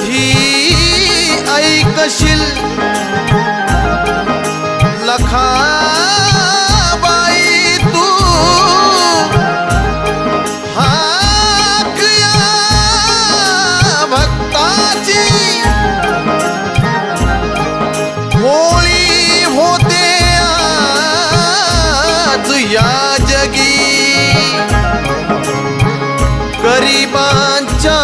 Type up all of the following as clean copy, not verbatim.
कधी ऐकशील लखाबाई तू हाक या भक्ताची होळी होते आज या जगी गरिबांच्या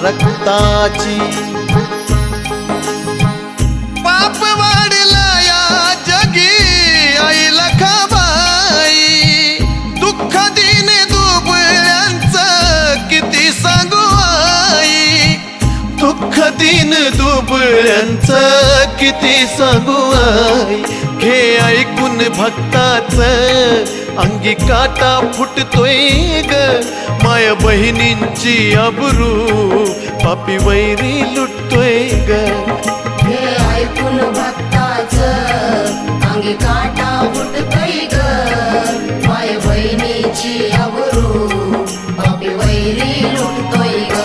रक्ताची पाप वाढला या जगी आई लखाबाई दुःख दिन दुबळ्यांचं किती सांगू आई दुःख दिन दुबळ्यांचं किती सांगू आई घे ऐकून भक्ताचं अंगी काटा फुटतोय ग माय बहिणींची अब्रू पापी वैरी लुटतोय ग हे ऐकून भक्ताचं अंगी काटा फुटतोय ग माय बहिणीची अब्रू पापी वैरी लुटतोय ग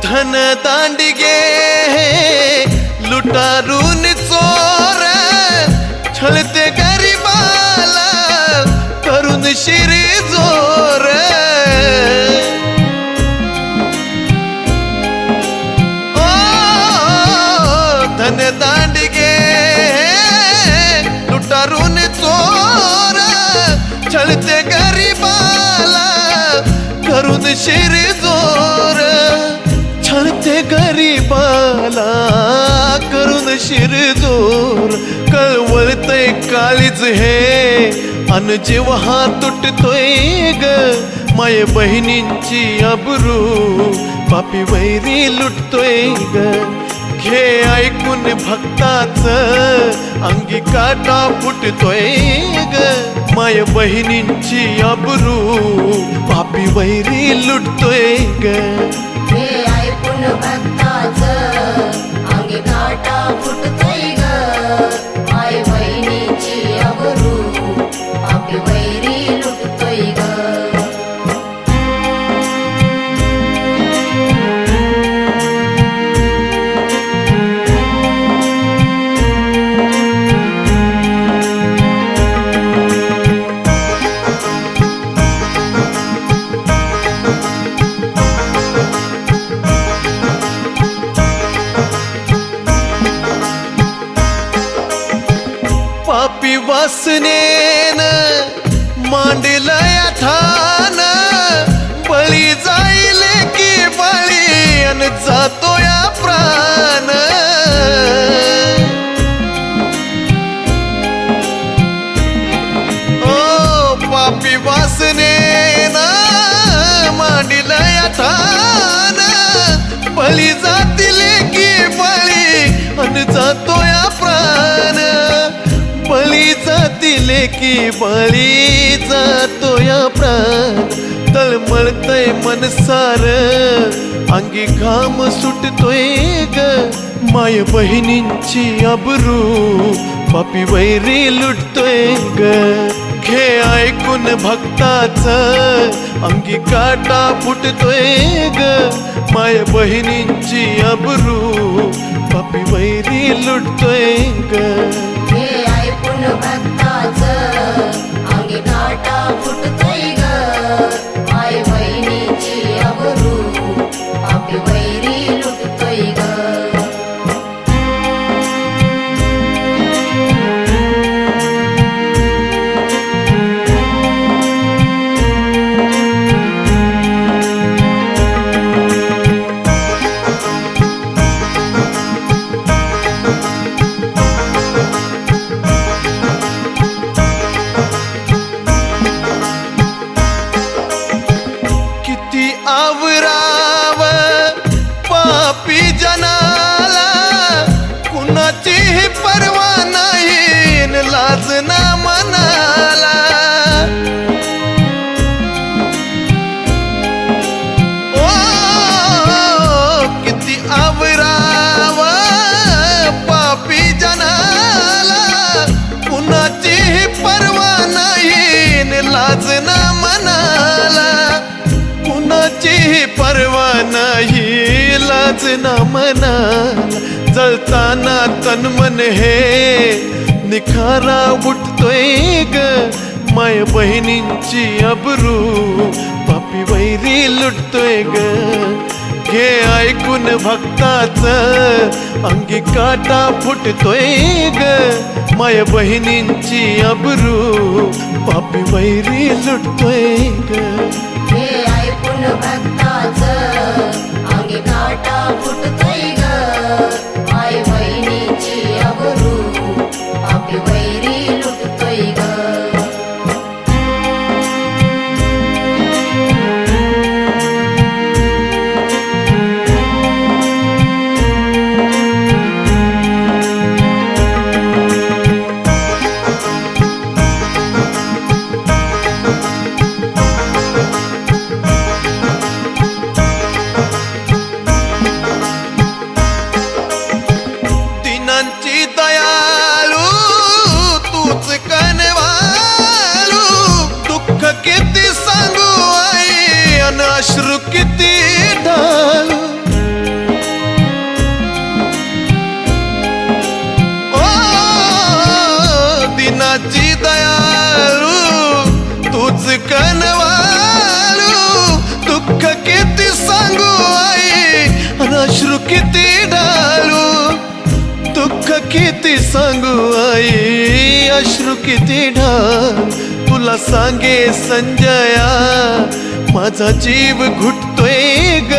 धन दांडगे लुटारून चोर छळते गरीबाला करून शिरी जोर ओ धन दांडगे लुटारून चोर छळते गरीबाला करून शिरी जोर छळते गरीबाला करून शिरजोर कळवळतय काळीज हे अन जीव हा तुटतोय ग माय बहिणींची अब्रू पापी वैरी लुटतोय ग घे ऐकून भक्ताचं अंगी काटा फुटतोय ग माय बहिणींची अब्रू पापी वैरी लुटतोय ग हे ऐकून भक्ताचं अंगी काटा फुटतोय ग माय बहिणीची अब्रू पापी वैरी लुटतोय ग पापी वासनेन मांडलया ठाण बळी जाईल की बळी अन जातो या प्राण ओ पापी वासनेन मांडलया ठाण बळी जातील की बळी अन जातो या प्राण बळी जातील की बळी जातो या प्राण तळमळतय मन सार अंगी घाम सुटतोय ग माय बहिणींची अब्रू पापी वैरी लुटतोय ग घे ऐकून भक्ताचं अंगी काटा फुटतोय ग माय बहिणींची अब्रू पापी वैरी लुटतोय ग हे ऐकून भक्ताचं अंगी काटा फुटतोय ग माय बहिणीची अब्रू पापी वैरी लुटतोय ग परवा नाही लाज ना मनाला, जळताना तन मन हे निखारा उठतोय ग, माय बहिणींची अब्रू पापी वैरी लुटतोय ग. घे ऐकून भक्ताच अंगी काटा फुटतोय ग, माय बहिणींची अब्रू पापी वैरी लुटतोय ग. हे ऐकून भक्ताचं अंगी काटा फुटतोय ग, माय बहिणीची अब्रू पापी वैरी लुटतोय ग. दीनांची दयाळू तूच कनवाळू, दुःख किती सांगू आई अन अश्रू किती ढाळू. ओ दीनाची दयाळू तूच कनवाळू, दुःख किती सांगू आई अन अश्रू किती ढाळू. दुःख किती सांगू आई अश्रू किती ढाळ, तुला सांगे संजया माझा जीव घुटतोय ग,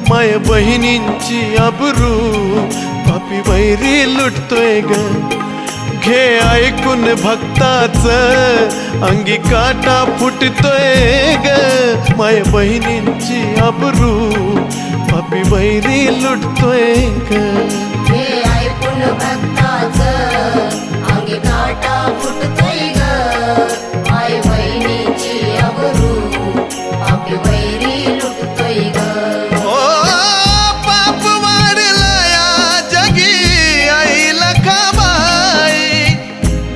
माय बहिणींची अब्रू पापी वैरी लुटतोय ग. घे ऐकून भक्ताच अंगी काटा फुटतोय ग, माय बहिणींची अब्रू पापी वैरी लुटतोय ग. हे ऐकून भक्ताचं अंगी काटा फुटतोय ग, माय बहिणीची अब्रू पापी वैरी लुटतोय ग. ओ पाप वाढलं या जगी आईला खाबाई,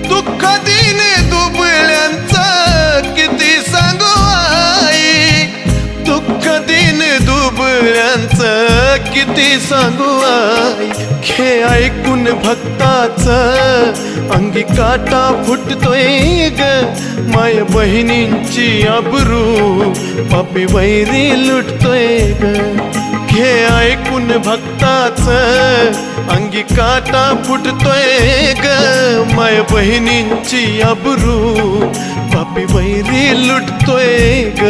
दुःख दिन दुबळ्यांचं किती सांगू आई, दुःख दिन दुबळ्यांचं किती सांगू आई. घे ऐकून भक्ताच अंगी काटा फुटतोय ग, माय बहिणींची अब्रू पापी वैरी लुटतोय ग. घे ऐकून भक्ताच अंगी काटा फुटतोय ग, माय बहिणींची अब्रू पापी वैरी लुटतोय ग.